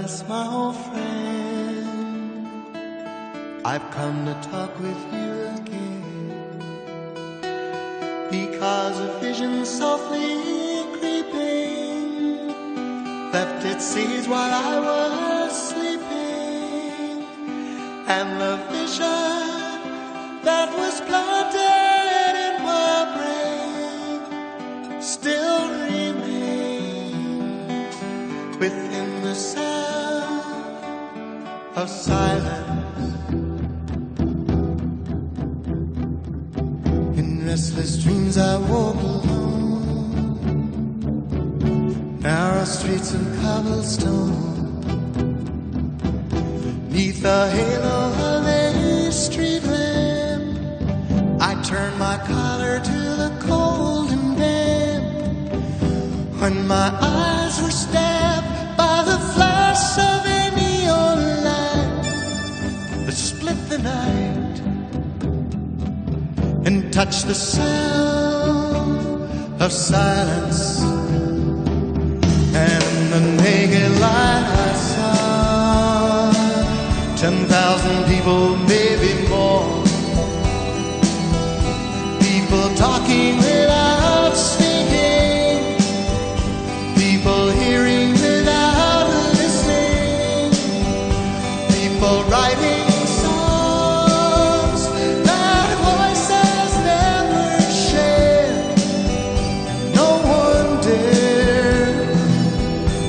Yes, my old friend, I've come to talk with you again, because a vision softly creeping left its seeds while I was sleeping, and the vision that was planted in my brain still remains within the sound of silence. In restless dreams I woke alone, narrow streets of cobblestone, neath the halo of a street lamp. I turned my collar to the cold and damp, when my eyes were stabbed by the flash of a neon light that split the night and touched the sound of silence. And in the naked light I saw 10,000 people, maybe more, people talking without speaking, people hearing without listening, people writing songs that voices never shared, and no one dared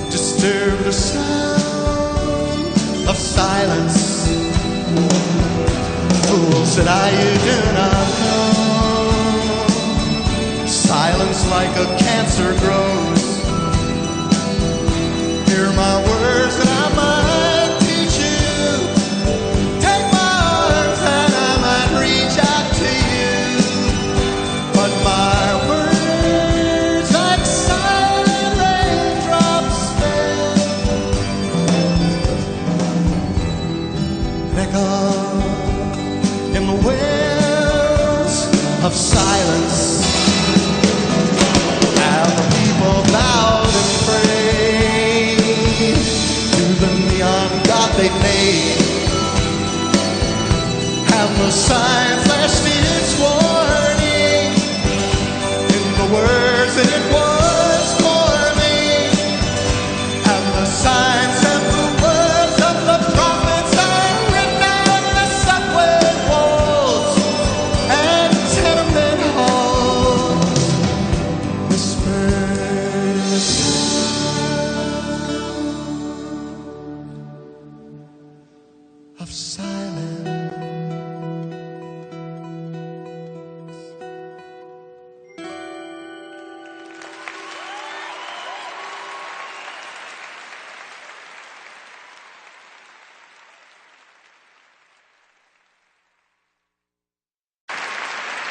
disturb the sound of silence. Fool, said I, you do not know, silence like a cancer grows. Hear my words that I might teach you, take my arms and I might reach out to you, but my words like silent raindrops fell, echo in the wells of silence. And the people bowed and prayed to the neon god they made, and the signs